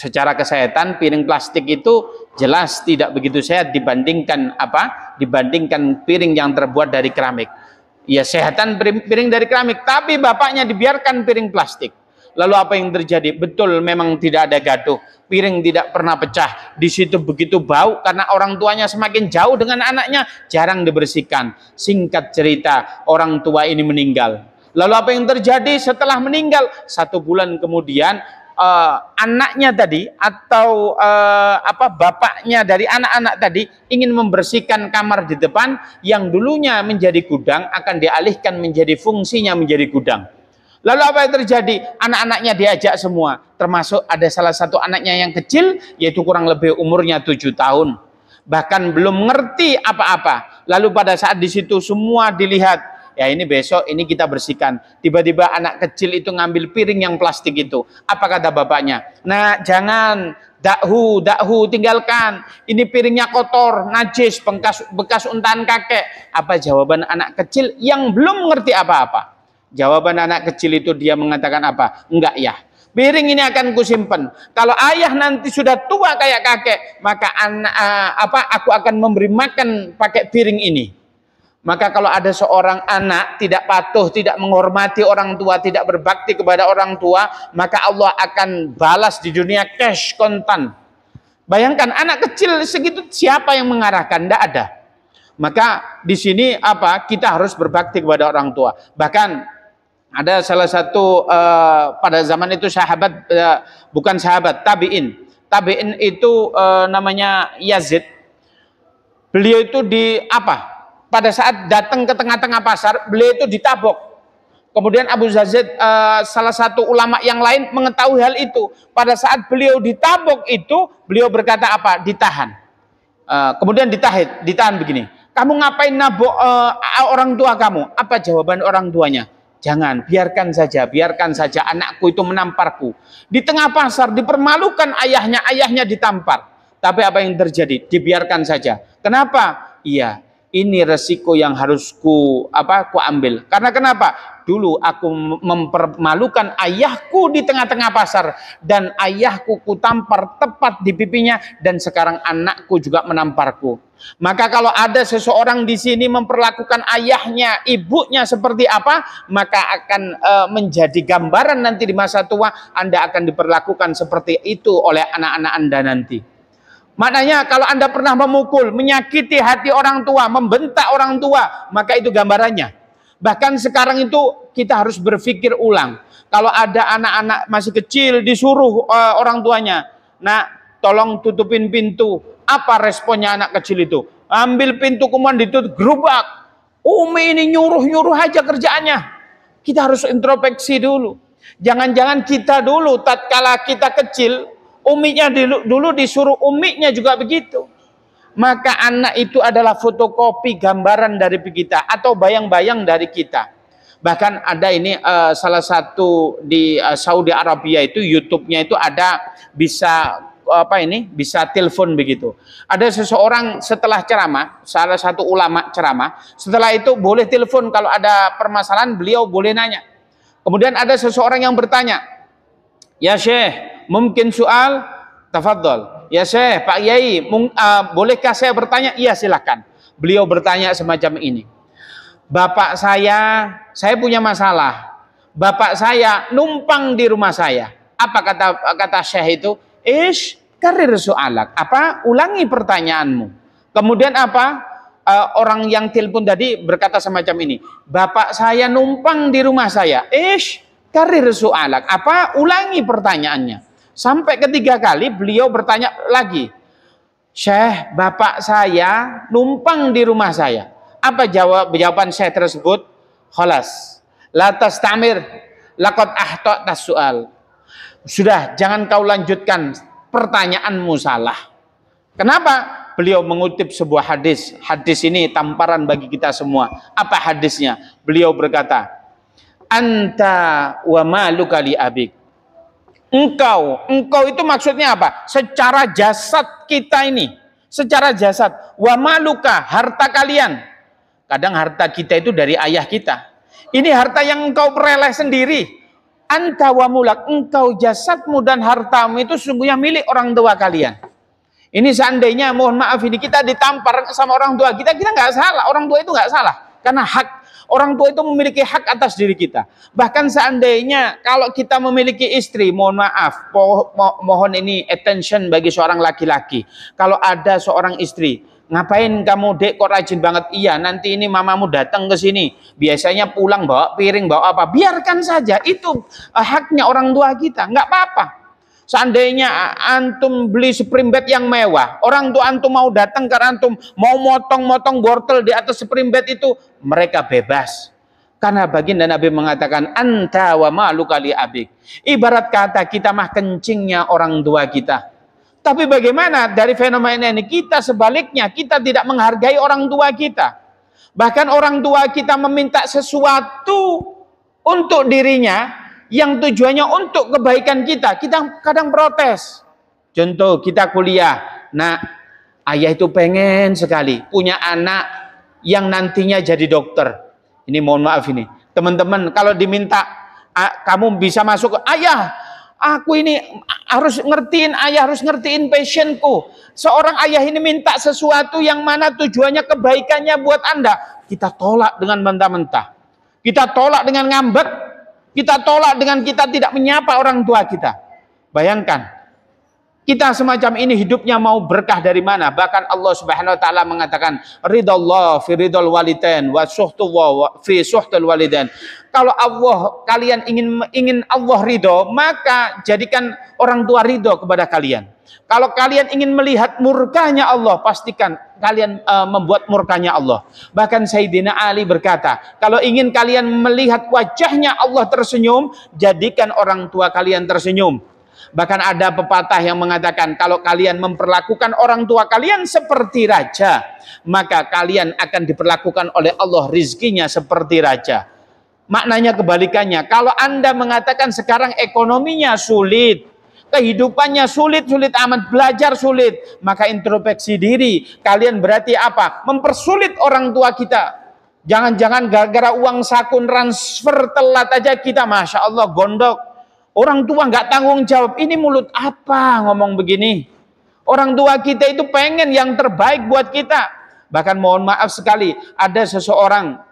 Secara kesehatan piring plastik itu jelas tidak begitu sehat dibandingkan apa? Dibandingkan piring yang terbuat dari keramik. Ya sehatan piring dari keramik, tapi bapaknya dibiarkan piring plastik. Lalu apa yang terjadi? Betul memang tidak ada gaduh. Piring tidak pernah pecah. Di situ begitu bau karena orang tuanya semakin jauh dengan anaknya, jarang dibersihkan. Singkat cerita, orang tua ini meninggal. Lalu apa yang terjadi setelah meninggal? 1 bulan kemudian anaknya tadi atau bapaknya dari anak-anak tadi ingin membersihkan kamar di depan yang dulunya menjadi gudang, akan dialihkan menjadi fungsinya menjadi gudang. Lalu apa yang terjadi? Anak-anaknya diajak semua, termasuk ada salah satu anaknya yang kecil, yaitu kurang lebih umurnya 7 tahun, bahkan belum ngerti apa-apa. Lalu pada saat di situ semua dilihat, ya ini besok ini kita bersihkan. Tiba-tiba anak kecil itu ngambil piring yang plastik itu. Apa kata bapaknya? Nah, jangan, dakhu, tinggalkan. Ini piringnya kotor, najis, bekas untahan kakek. Apa jawaban anak kecil yang belum mengerti apa-apa? Jawaban anak kecil itu dia mengatakan apa? Enggak ya. Piring ini akan kusimpan. Kalau ayah nanti sudah tua kayak kakek, maka aku akan memberi makan pakai piring ini. Maka kalau ada seorang anak tidak patuh, tidak menghormati orang tua, tidak berbakti kepada orang tua, maka Allah akan balas di dunia cash, kontan. Bayangkan anak kecil segitu, siapa yang mengarahkan? Tidak ada. Maka di sini kita harus berbakti kepada orang tua. Bahkan ada salah satu pada zaman itu sahabat, bukan sahabat, tabi'in. Tabi'in itu namanya Yazid. Beliau itu pada saat datang ke tengah-tengah pasar, beliau itu ditabok. Kemudian Abu Yazid, salah satu ulama yang lain mengetahui hal itu. Pada saat beliau ditabok itu, beliau berkata apa? Ditahan. Kemudian ditahan begini. Kamu ngapain nabok orang tua kamu? Apa jawaban orang tuanya? Jangan, biarkan saja anakku itu menamparku. Di tengah pasar dipermalukan ayahnya ditampar. Tapi apa yang terjadi? Dibiarkan saja. Kenapa? Iya, ini resiko yang harus ku ambil. Karena kenapa? Dulu aku mempermalukan ayahku di tengah-tengah pasar dan ayahku ku tampar tepat di pipinya, dan sekarang anakku juga menamparku. Maka kalau ada seseorang di sini memperlakukan ayahnya, ibunya seperti apa, maka akan menjadi gambaran nanti di masa tua Anda akan diperlakukan seperti itu oleh anak-anak Anda nanti. Maknanya kalau Anda pernah memukul, menyakiti hati orang tua, membentak orang tua, maka itu gambarannya. Bahkan sekarang itu kita harus berpikir ulang. Kalau ada anak-anak masih kecil disuruh orang tuanya, "Nak, tolong tutupin pintu." Apa responnya anak kecil itu? Ambil pintu kemudian ditutup, gerubak. Umi ini nyuruh-nyuruh aja kerjaannya. Kita harus introspeksi dulu. Jangan-jangan kita dulu tatkala kita kecil, uminya dulu disuruh uminya juga begitu. Maka anak itu adalah fotokopi gambaran dari kita atau bayang-bayang dari kita. Bahkan ada ini salah satu di Saudi Arabia itu YouTube-nya itu ada bisa telepon begitu. Ada seseorang setelah ceramah, salah satu ulama ceramah, setelah itu boleh telepon kalau ada permasalahan, beliau boleh nanya. Kemudian ada seseorang yang bertanya, "Ya Syekh, mungkin soal?" "Tafadhol." "Ya Syekh, Pak Yai, bolehkah saya bertanya?" "Iya, silakan." Beliau bertanya semacam ini, "Bapak saya punya masalah. Bapak saya numpang di rumah saya." Apa kata Syekh itu? Karir soalak. Ulangi pertanyaanmu. Kemudian orang yang telepon tadi berkata semacam ini, "Bapak saya numpang di rumah saya." Karir soalak. Ulangi pertanyaannya. Sampai ketiga kali beliau bertanya lagi, "Syekh, bapak saya numpang di rumah saya." Apa jawaban Syekh tersebut? "Khalas, la tastamir, laqad ahtata soal." Sudah, jangan kau lanjutkan, pertanyaanmu salah. Kenapa? Beliau mengutip sebuah hadis. Hadis ini tamparan bagi kita semua. Apa hadisnya? Beliau berkata, "Anta wa maluka li abik." Engkau itu maksudnya apa? Secara jasad kita ini, secara jasad. Wa maluka, harta kalian. Kadang harta kita itu dari ayah kita. Ini harta yang engkau peroleh sendiri. anta wa mulak, engkau jasadmu dan hartamu itu sesungguhnya milik orang tua kalian. Ini seandainya, mohon maaf, ini kita ditampar sama orang tua kita, kita nggak salah. Orang tua itu nggak salah, karena hak orang tua itu memiliki hak atas diri kita. Bahkan seandainya kalau kita memiliki istri, mohon maaf, mohon ini attention bagi seorang laki-laki. Kalau ada seorang istri, ngapain kamu dek kok rajin banget? Iya, nanti ini mamamu datang ke sini, biasanya pulang bawa piring, bawa apa, biarkan saja, itu haknya orang tua kita, nggak apa-apa. Seandainya antum beli spring bed yang mewah, orang tua antum mau datang karena antum mau motong-motong wortel di atas spring bed itu, mereka bebas. Karena baginda Nabi mengatakan, anta wa maluka li abik. Ibarat kata kita mah kencingnya orang tua kita. Tapi bagaimana dari fenomena ini? Kita sebaliknya, kita tidak menghargai orang tua kita. Bahkan orang tua kita meminta sesuatu untuk dirinya, yang tujuannya untuk kebaikan kita, kita kadang protes. Contoh, kita kuliah, nah ayah itu pengen sekali punya anak yang nantinya jadi dokter. Ini mohon maaf ini, teman-teman, kalau diminta kamu bisa masuk, ayah, aku ini harus ngertiin, ayah harus ngertiin passionku. Seorang ayah ini minta sesuatu yang mana tujuannya kebaikannya buat Anda, kita tolak dengan mentah-mentah, kita tolak dengan ngambek, kita tolak dengan kita tidak menyapa orang tua kita. Bayangkan, kita semacam ini hidupnya mau berkah dari mana? Bahkan Allah Subhanahu wa taala mengatakan, ridallah fi ridal walidain wa suhtullah fi suhtul walidain. Kalau Allah, kalian ingin Allah ridho, maka jadikan orang tua ridho kepada kalian. Kalau kalian ingin melihat murkanya Allah, pastikan kalian membuat murkanya Allah. Bahkan Sayyidina Ali berkata, kalau ingin kalian melihat wajahnya Allah tersenyum, jadikan orang tua kalian tersenyum. Bahkan ada pepatah yang mengatakan, kalau kalian memperlakukan orang tua kalian seperti raja, maka kalian akan diperlakukan oleh Allah rizkinya seperti raja. Maknanya kebalikannya, kalau Anda mengatakan sekarang ekonominya sulit, kehidupannya sulit-sulit amat, belajar sulit, maka introspeksi diri, kalian berarti apa? Mempersulit orang tua kita. Jangan-jangan gara-gara uang saku transfer telat aja kita, Masya Allah, gondok. Orang tua nggak tanggung jawab. Ini mulut apa ngomong begini? Orang tua kita itu pengen yang terbaik buat kita. Bahkan mohon maaf sekali, ada seseorang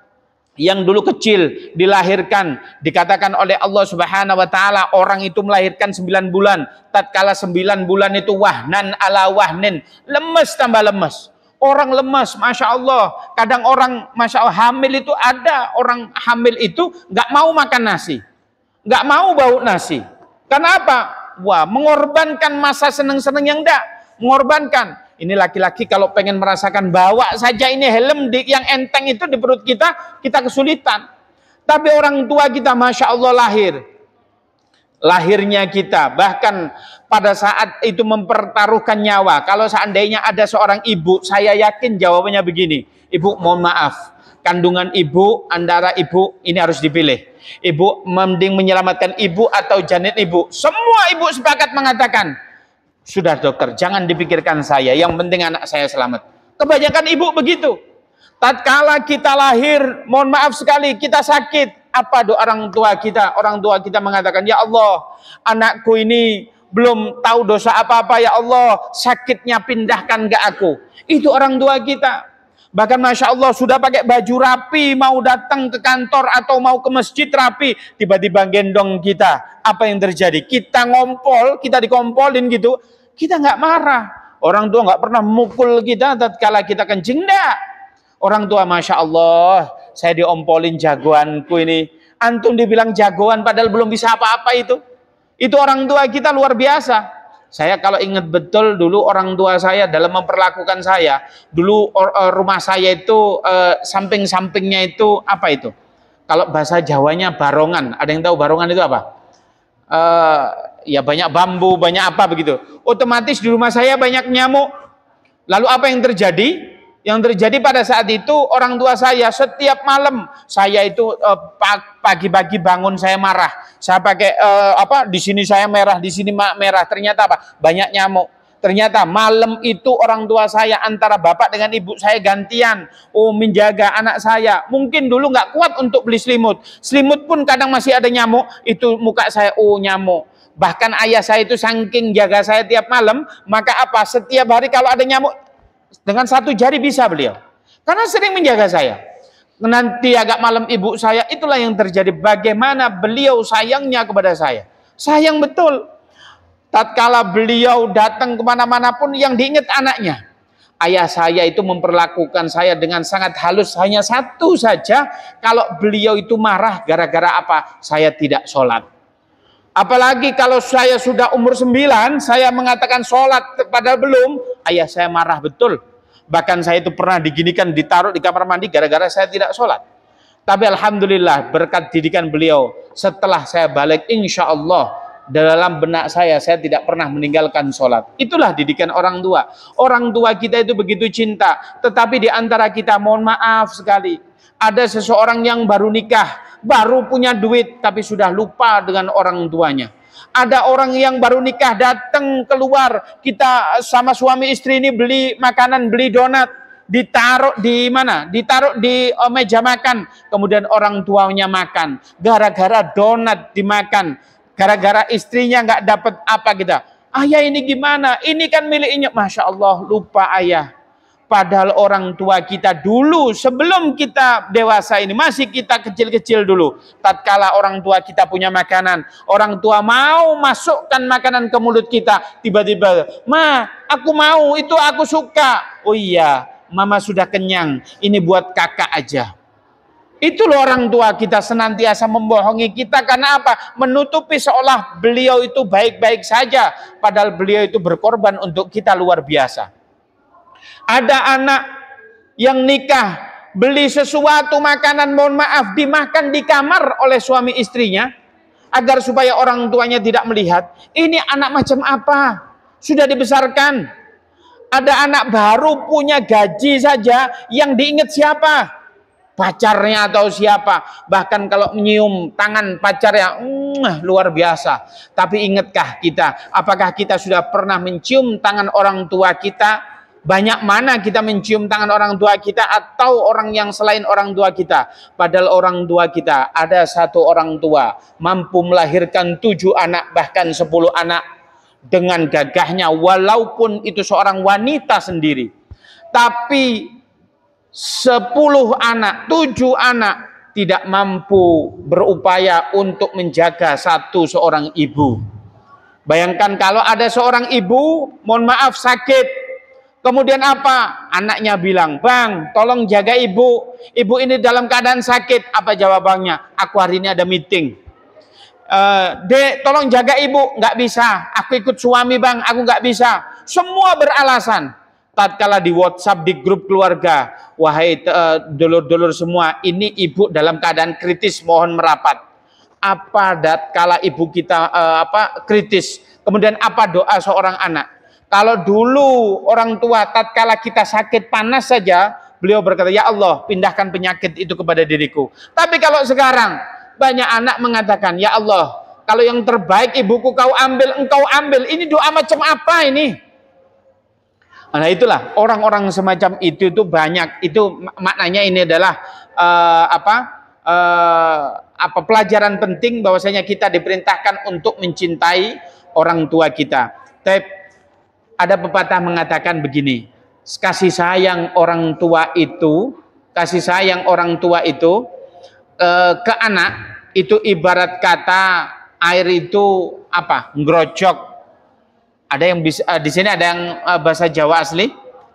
yang dulu kecil dilahirkan, dikatakan oleh Allah Subhanahu wa taala, orang itu melahirkan 9 bulan, tatkala 9 bulan itu wahnan ala wahnin, lemes tambah lemes. Orang lemes, Masya Allah. Kadang orang, Masya Allah, hamil itu ada orang hamil itu nggak mau makan nasi, nggak mau bau nasi. Kenapa? Wah, mengorbankan masa seneng-seneng yang enggak, mengorbankan. Ini laki-laki kalau pengen merasakan, bawa saja ini helm yang enteng itu di perut kita, kita kesulitan. Tapi orang tua kita, Masya Allah, lahirnya kita, bahkan pada saat itu mempertaruhkan nyawa. Kalau seandainya ada seorang ibu, saya yakin jawabannya begini, ibu mohon maaf, kandungan ibu, antara ibu ini harus dipilih. Ibu mending menyelamatkan ibu atau janin ibu. Semua ibu sepakat mengatakan, sudah dokter, jangan dipikirkan saya, yang penting anak saya selamat. Kebanyakan ibu begitu. Tatkala kita lahir, mohon maaf sekali, kita sakit, apa doa orang tua kita? Orang tua kita mengatakan, ya Allah, anakku ini belum tahu dosa apa-apa, ya Allah, sakitnya pindahkan ke aku. Itu orang tua kita. Bahkan Masya Allah, sudah pakai baju rapi, mau datang ke kantor atau mau ke masjid rapi, tiba-tiba gendong kita. Apa yang terjadi? Kita ngompol, kita dikompolin gitu, kita nggak marah. Orang tua nggak pernah mukul kita tatkala kita kencing, enggak. Orang tua, Masya Allah, saya diompolin jagoanku ini. Antum dibilang jagoan padahal belum bisa apa-apa itu. Itu orang tua kita luar biasa. Saya kalau ingat betul dulu orang tua saya dalam memperlakukan saya, dulu rumah saya itu samping-sampingnya itu apa itu? Kalau bahasa Jawanya barongan. Ada yang tahu barongan itu apa? Ya banyak bambu, banyak apa begitu. Otomatis di rumah saya banyak nyamuk. Lalu apa yang terjadi? Yang terjadi pada saat itu orang tua saya setiap malam saya itu pagi-pagi bangun saya marah. Saya pakai di sini saya merah, di sini merah. Ternyata apa? Banyak nyamuk. Ternyata malam itu orang tua saya antara bapak dengan ibu saya gantian menjaga anak saya. Mungkin dulu nggak kuat untuk beli selimut. Selimut pun kadang masih ada nyamuk, itu muka saya nyamuk. Bahkan ayah saya itu saking jaga saya tiap malam, maka apa? Setiap hari kalau ada nyamuk dengan satu jari bisa beliau. Karena sering menjaga saya. Nanti agak malam ibu saya, itulah yang terjadi. Bagaimana beliau sayangnya kepada saya. Sayang betul. Tatkala beliau datang kemana-mana pun yang diingat anaknya. Ayah saya itu memperlakukan saya dengan sangat halus. Hanya satu saja, kalau beliau itu marah gara-gara apa? Saya tidak sholat. Apalagi kalau saya sudah umur 9, saya mengatakan sholat padahal belum, ayah saya marah betul. Bahkan saya itu pernah diginikan, ditaruh di kamar mandi gara-gara saya tidak sholat. Tapi alhamdulillah berkat didikan beliau, setelah saya balik insya Allah dalam benak saya tidak pernah meninggalkan sholat. Itulah didikan orang tua. Orang tua kita itu begitu cinta. Tetapi di antara kita, mohon maaf sekali, ada seseorang yang baru nikah, baru punya duit, tapi sudah lupa dengan orang tuanya. Ada orang yang baru nikah datang keluar, kita sama suami istri ini beli makanan, beli donat, ditaruh di mana? Ditaruh di meja makan. Kemudian orang tuanya makan. Gara-gara donat dimakan. Gara-gara istrinya nggak dapat apa kita. Ayah ini gimana? Ini kan miliknya. Masya Allah, lupa ayah. Padahal orang tua kita dulu, sebelum kita dewasa ini, masih kita kecil-kecil dulu. Tatkala orang tua kita punya makanan, orang tua mau masukkan makanan ke mulut kita, tiba-tiba, "Ma, aku mau, itu aku suka." "Oh iya, mama sudah kenyang, ini buat kakak aja." Itu loh orang tua kita senantiasa membohongi kita. Karena apa? Menutupi seolah beliau itu baik-baik saja. Padahal beliau itu berkorban untuk kita luar biasa. Ada anak yang nikah, beli sesuatu makanan, mohon maaf, dimakan di kamar oleh suami istrinya, agar supaya orang tuanya tidak melihat. Ini anak macam apa? Sudah dibesarkan. Ada anak baru punya gaji saja, yang diingat siapa? Pacarnya atau siapa. Bahkan kalau menyium tangan pacarnya, luar biasa. Tapi ingatkah kita, apakah kita sudah pernah mencium tangan orang tua kita? Banyak mana kita mencium tangan orang tua kita atau orang yang selain orang tua kita? Padahal orang tua kita, ada satu orang tua mampu melahirkan 7 anak, bahkan 10 anak dengan gagahnya, walaupun itu seorang wanita sendiri. Tapi 10 anak, 7 anak tidak mampu berupaya untuk menjaga seorang ibu. Bayangkan kalau ada seorang ibu, mohon maaf, sakit. Kemudian apa? Anaknya bilang, "Bang, tolong jaga ibu. Ibu ini dalam keadaan sakit." Apa jawabannya? "Aku hari ini ada meeting." "Dek, tolong jaga ibu." "Nggak bisa. Aku ikut suami, bang. Aku nggak bisa." Semua beralasan. Tatkala di WhatsApp, di grup keluarga, "Wahai dulur-dulur semua, ini ibu dalam keadaan kritis, mohon merapat." Apa tatkala ibu kita kritis? Kemudian apa doa seorang anak? Kalau dulu orang tua tatkala kita sakit panas saja, beliau berkata, "Ya Allah, pindahkan penyakit itu kepada diriku." Tapi kalau sekarang banyak anak mengatakan, "Ya Allah, kalau yang terbaik ibuku kau ambil, engkau ambil." Ini doa macam apa ini? Nah, itulah orang-orang semacam itu banyak. Itu maknanya ini adalah pelajaran penting bahwasanya kita diperintahkan untuk mencintai orang tua kita. Tapi ada pepatah mengatakan begini, kasih sayang orang tua itu ke anak itu ibarat kata air itu ngerojok. Ada yang bisa di sini ada yang bahasa Jawa asli,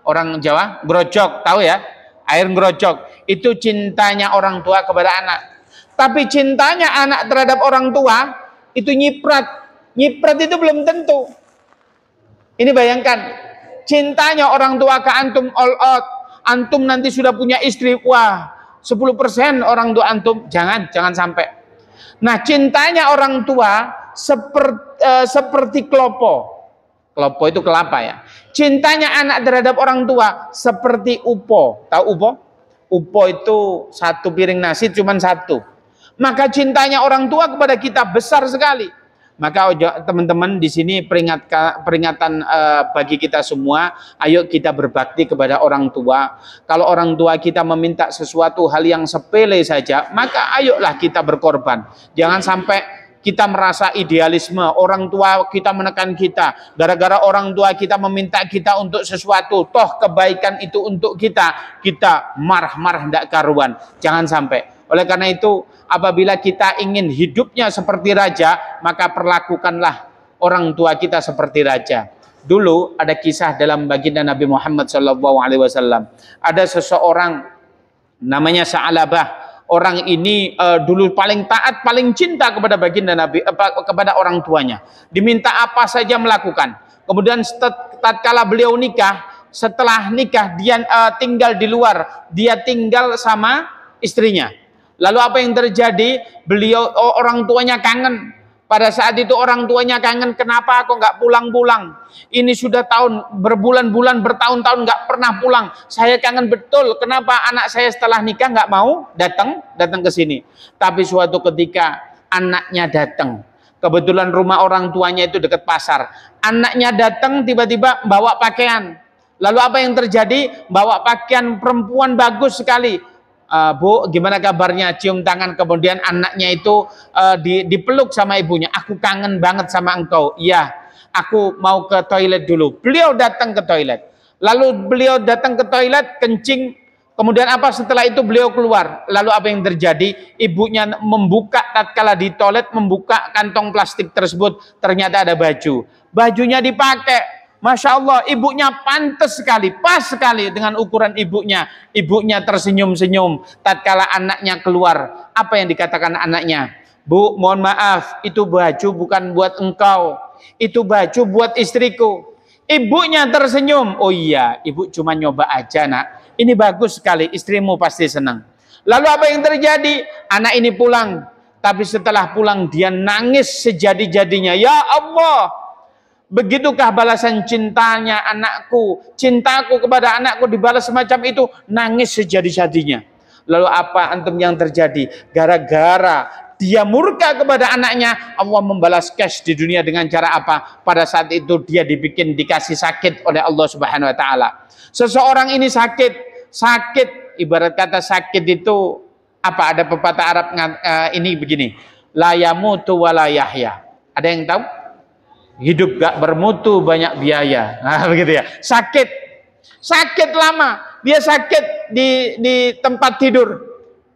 orang Jawa, ngerojok, tahu ya? Air ngerojok itu cintanya orang tua kepada anak. Tapi cintanya anak terhadap orang tua itu nyiprat. Nyiprat itu belum tentu. Ini bayangkan, cintanya orang tua ke antum all out. Antum nanti sudah punya istri, wah 10% orang tua antum, jangan sampai. Nah, cintanya orang tua seperti klopo. Klopo itu kelapa ya. Cintanya anak terhadap orang tua seperti upo. Tahu upo? Upo itu 1 piring nasi cuma 1. Maka cintanya orang tua kepada kita besar sekali. Maka teman-teman di sini peringatan bagi kita semua, ayo kita berbakti kepada orang tua. Kalau orang tua kita meminta sesuatu hal yang sepele saja, maka ayolah kita berkorban. Jangan sampai kita merasa idealisme, orang tua kita menekan kita, gara-gara orang tua kita meminta kita untuk sesuatu, toh kebaikan itu untuk kita marah-marah tidak karuan. Jangan sampai. Oleh karena itu, apabila kita ingin hidupnya seperti raja, maka perlakukanlah orang tua kita seperti raja. Dulu ada kisah dalam baginda Nabi Muhammad SAW. Ada seseorang namanya Sa'labah. Orang ini dulu paling taat, paling cinta kepada baginda Nabi, kepada orang tuanya. Diminta apa saja melakukan. Kemudian tatkala beliau nikah, setelah nikah dia tinggal di luar, dia tinggal sama istrinya. Lalu apa yang terjadi? Orang tuanya kangen. Pada saat itu orang tuanya kangen, kenapa kok nggak pulang-pulang? Ini sudah berbulan-bulan, bertahun-tahun nggak pernah pulang. Saya kangen betul. Kenapa anak saya setelah nikah nggak mau datang ke sini? Tapi suatu ketika anaknya datang. Kebetulan rumah orang tuanya itu dekat pasar. Anaknya datang tiba-tiba bawa pakaian. Lalu apa yang terjadi? Bawa pakaian perempuan bagus sekali. Bu, gimana kabarnya? Cium tangan, kemudian anaknya itu dipeluk sama ibunya. Aku kangen banget sama engkau. Iya, aku mau ke toilet dulu. Beliau datang ke toilet. Lalu beliau datang ke toilet, kencing. Kemudian apa? Setelah itu beliau keluar. Lalu apa yang terjadi? Ibunya membuka, tatkala di toilet, membuka kantong plastik tersebut. Ternyata ada baju. Bajunya dipakai. Masya Allah, ibunya pantas sekali, pas sekali dengan ukuran ibunya. Ibunya tersenyum-senyum tatkala anaknya keluar. Apa yang dikatakan anaknya? Bu, mohon maaf, itu baju bukan buat engkau. Itu baju buat istriku. Ibunya tersenyum. Oh iya, ibu cuma nyoba aja nak. Ini bagus sekali, istrimu pasti senang. Lalu apa yang terjadi? Anak ini pulang. Tapi setelah pulang dia nangis sejadi-jadinya. Ya Allah, begitukah balasan cintanya anakku? Cintaku kepada anakku dibalas semacam itu, nangis sejadi-jadinya. Lalu apa antum yang terjadi? Gara-gara dia murka kepada anaknya, Allah membalas cash di dunia dengan cara apa? Pada saat itu dia dikasih sakit oleh Allah Subhanahu wa taala. Seseorang ini sakit, ibarat kata sakit itu apa? Ada pepatah Arab ini begini, la yamutu wa la yahya. Ada yang tahu? Hidup gak bermutu, banyak biaya. Nah, begitu ya. Sakit lama. Dia sakit di tempat tidur.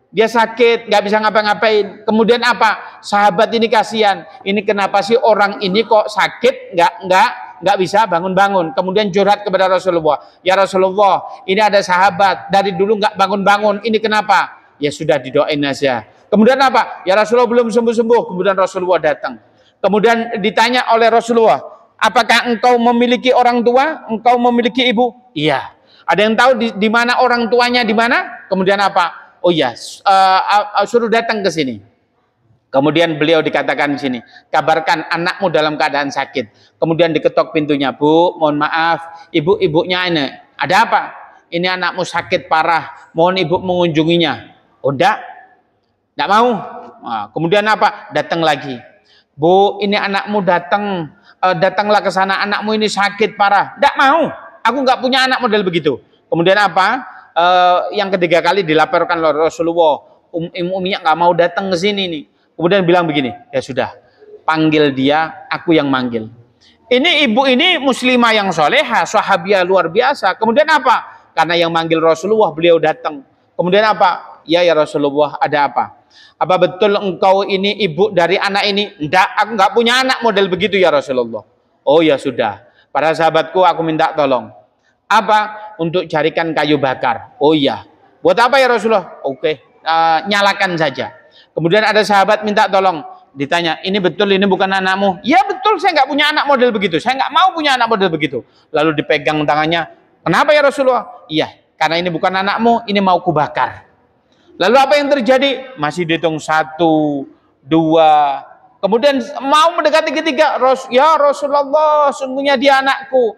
Dia sakit, gak bisa ngapa-ngapain. Kemudian apa? Sahabat ini kasihan. Ini kenapa sih orang ini kok sakit, gak bisa bangun-bangun. Kemudian curhat kepada Rasulullah. Ya Rasulullah, ini ada sahabat dari dulu gak bangun-bangun. Ini kenapa? Ya sudah, didoain aja. Kemudian apa? Ya Rasulullah belum sembuh-sembuh. Kemudian Rasulullah datang. Kemudian ditanya oleh Rasulullah, apakah engkau memiliki orang tua? Engkau memiliki ibu? Iya. Ada yang tahu di mana orang tuanya di mana? Kemudian apa? Oh iya, suruh datang ke sini. Kemudian beliau dikatakan di sini, kabarkan anakmu dalam keadaan sakit. Kemudian diketok pintunya. Bu, mohon maaf, ibunya ini. Ada apa? Ini anakmu sakit parah. Mohon ibu mengunjunginya. Oh enggak mau. Nah, kemudian apa? Datang lagi. Bu, ini anakmu datanglah ke sana, anakmu ini sakit parah. Tidak mau, aku nggak punya anak model begitu. Kemudian apa? Yang ketiga kali dilaporkan oleh Rasulullah, Umminya nggak mau datang ke sini nih. Kemudian bilang begini, ya sudah, panggil dia, aku yang manggil. Ini ibu ini muslimah yang soleha, sahabiah luar biasa. Kemudian apa? Karena yang manggil Rasulullah, beliau datang. Kemudian apa? Ya Rasulullah, ada apa? Apa betul engkau ini ibu dari anak ini? Enggak, aku enggak punya anak model begitu ya Rasulullah. Oh ya sudah, para sahabatku aku minta tolong. Apa? Untuk carikan kayu bakar. Oh iya. Buat apa ya Rasulullah? Oke, nyalakan saja. Kemudian ada sahabat minta tolong. Ditanya, ini betul ini bukan anakmu? Ya betul, saya enggak punya anak model begitu. Saya enggak mau punya anak model begitu. Lalu dipegang tangannya. Kenapa ya Rasulullah? Iya, karena ini bukan anakmu, ini mau kubakar. Lalu apa yang terjadi? Masih dihitung 1, 2. Kemudian mau mendekati ketiga. Ya Rasulullah, sungguhnya dia anakku.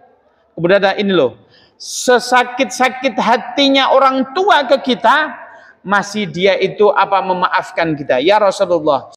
Kemudian ada ini loh. Sesakit-sakit hatinya orang tua ke kita, masih dia itu apa memaafkan kita. Ya Rasulullah,